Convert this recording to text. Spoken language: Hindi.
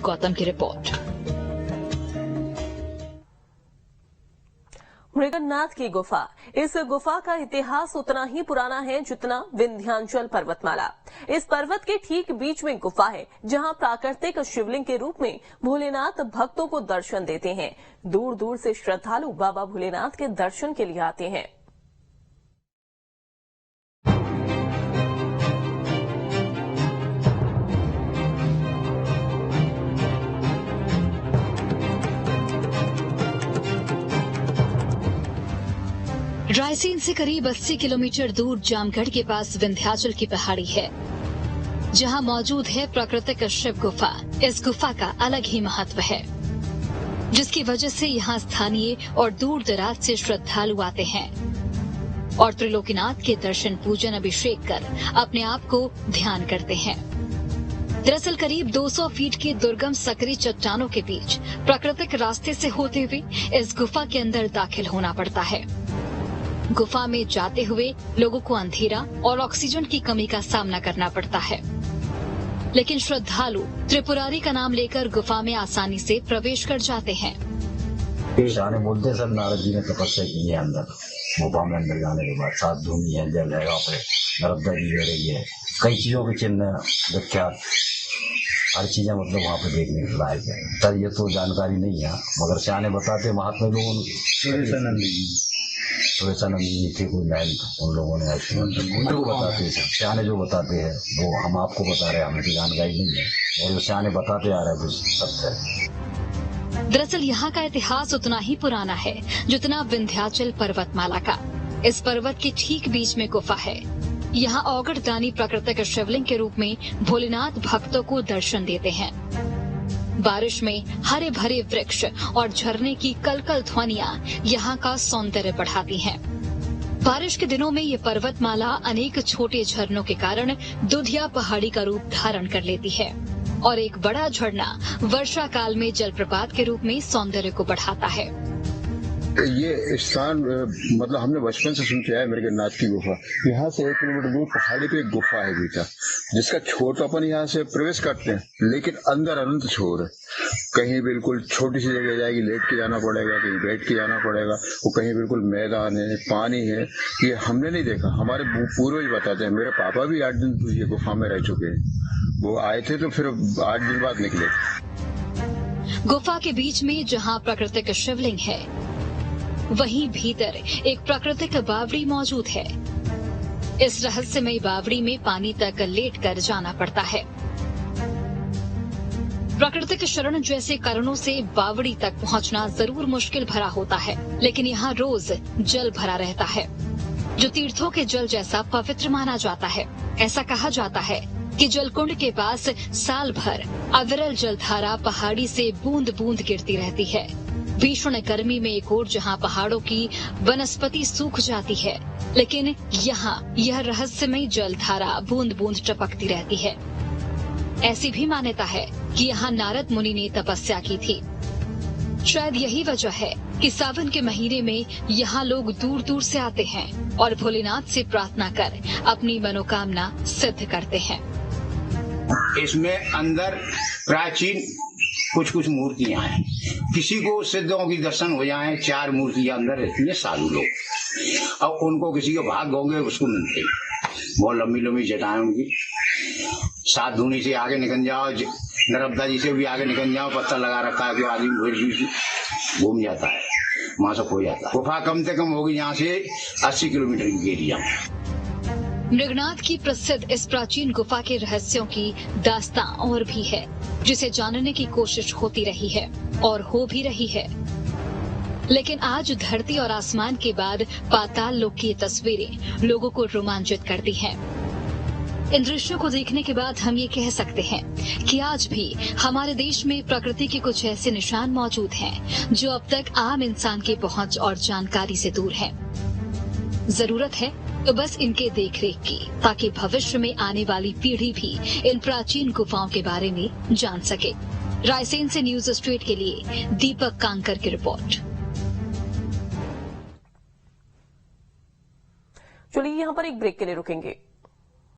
गौतम की रिपोर्ट। मृगन्नाथ की गुफा। इस गुफा का इतिहास उतना ही पुराना है जितना विंध्याचल पर्वतमाला। इस पर्वत के ठीक बीच में गुफा है जहां प्राकृतिक शिवलिंग के रूप में भोलेनाथ भक्तों को दर्शन देते हैं। दूर दूर से श्रद्धालु बाबा भोलेनाथ के दर्शन के लिए आते हैं। रायसेन से करीब 80 किलोमीटर दूर जामगढ़ के पास विंध्याचल की पहाड़ी है, जहां मौजूद है प्राकृतिक शिव गुफा। इस गुफा का अलग ही महत्व है, जिसकी वजह से यहां स्थानीय और दूर दराज से श्रद्धालु आते हैं और त्रिलोकीनाथ के दर्शन, पूजन, अभिषेक कर अपने आप को ध्यान करते हैं। दरअसल करीब 200 फीट की दुर्गम सकरी चट्टानों के बीच प्राकृतिक रास्ते से होते हुए इस गुफा के अंदर दाखिल होना पड़ता है। गुफा में जाते हुए लोगों को अंधेरा और ऑक्सीजन की कमी का सामना करना पड़ता है, लेकिन श्रद्धालु त्रिपुरारी का नाम लेकर गुफा में आसानी से प्रवेश कर जाते हैं। जाने बोलते सर, नारद जी ने तपस्या की है अंदर गुफा में। अंदर जाने के बाद सात धूनी है, जल है, वहाँ पे नर्मदा जी बह रही है, कई चीजों के चिन्ह विख्यात, हर चीजें मतलब वहाँ पे देखने के लायक है। सर ये तो जानकारी नहीं है, मगर सियाने बताते महात्मा लोग, सुरेशानंद जी थे कोई लाइन, उन लोगों ने ऐसे उनको बताते हैं। सियाने जो बताते हैं वो हम आपको बता रहे हैं, हमें तो जानकारी नहीं है, और जो सियाने बताते आ रहे हैं वो सत्य है। दरअसल यहाँ का इतिहास उतना ही पुराना है जितना विंध्याचल पर्वतमाला का। इस पर्वत के ठीक बीच में गुफा है। यहाँ औगड़दानी प्राकृतिक शिवलिंग के रूप में भोलेनाथ भक्तों को दर्शन देते हैं। बारिश में हरे भरे वृक्ष और झरने की कलकल ध्वनियां यहाँ का सौंदर्य बढ़ाती हैं। बारिश के दिनों में ये पर्वतमाला अनेक छोटे झरनों के कारण दुधिया पहाड़ी का रूप धारण कर लेती है और एक बड़ा झरना वर्षा काल में जलप्रपात के रूप में सौंदर्य को बढ़ाता है। ये स्थान मतलब हमने बचपन से सुन के आए, मृगन्नाथ की गुफा। यहाँ से 1 किलोमीटर दूर पहाड़ी पे एक गुफा है बेटा, जिसका छोर तो अपन यहाँ से प्रवेश करते हैं, लेकिन अंदर अनंत छोर है। कहीं बिल्कुल छोटी सी जगह जाएगी, लेट के जाना पड़ेगा, कहीं बैठ के जाना पड़ेगा, वो कहीं बिल्कुल मैदान है, पानी है। ये हमने नहीं देखा, हमारे पूर्वज बताते हैं। मेरे पापा भी 8 दिन ये गुफा में रह चुके हैं। वो आए थे तो फिर 8 दिन बाद निकले। गुफा के बीच में जहाँ प्राकृतिक शिवलिंग है, वहीं भीतर एक प्राकृतिक बावड़ी मौजूद है। इस रहस्यमय बावड़ी में पानी तक लेटकर जाना पड़ता है। प्राकृतिक शरण जैसे कारणों से बावड़ी तक पहुंचना जरूर मुश्किल भरा होता है, लेकिन यहाँ रोज जल भरा रहता है, जो तीर्थों के जल जैसा पवित्र माना जाता है। ऐसा कहा जाता है कि जलकुंड के पास साल भर अविरल जलधारा पहाड़ी से बूंद बूंद गिरती रहती है। भीषण गर्मी में एक ओर जहां पहाड़ों की वनस्पति सूख जाती है, लेकिन यहाँ यह रहस्यमय जलधारा बूंद बूंद टपकती रहती है। ऐसी भी मान्यता है कि यहाँ नारद मुनि ने तपस्या की थी। शायद यही वजह है कि सावन के महीने में यहाँ लोग दूर दूर से आते हैं और भोलेनाथ से प्रार्थना कर अपनी मनोकामना सिद्ध करते हैं। इसमें अंदर प्राचीन कुछ मूर्तियां हैं। किसी को सिद्धों की दर्शन हो जाए, 4 मूर्तियां अंदर रहती है, साधु लोग। अब उनको किसी के भाग होंगे उसको मिलते, बहुत लंबी लंबी जटाएं उनकी। 7 धूनी से आगे निकल जाओ, नर्मदा जी से भी आगे निकल जाओ, पत्थर लगा रखा है, आदमी घूम जाता है, वहां से खो जाता है। गुफा कम से कम होगी यहाँ से 80 किलोमीटर की एरिया में। मृगनाथ की प्रसिद्ध इस प्राचीन गुफा के रहस्यों की दास्तां और भी है, जिसे जानने की कोशिश होती रही है और हो भी रही है। लेकिन आज धरती और आसमान के बाद पाताल लोक की तस्वीरें लोगों को रोमांचित करती हैं। इन दृश्यों को देखने के बाद हम ये कह सकते हैं कि आज भी हमारे देश में प्रकृति के कुछ ऐसे निशान मौजूद हैं जो अब तक आम इंसान की पहुंच और जानकारी से दूर हैं। जरूरत है तो बस इनके देखरेख की, ताकि भविष्य में आने वाली पीढ़ी भी इन प्राचीन गुफाओं के बारे में जान सके। रायसेन से न्यूज स्ट्रीट के लिए दीपक कांकर की रिपोर्ट। चलिए यहाँ पर एक ब्रेक के लिए रुकेंगे।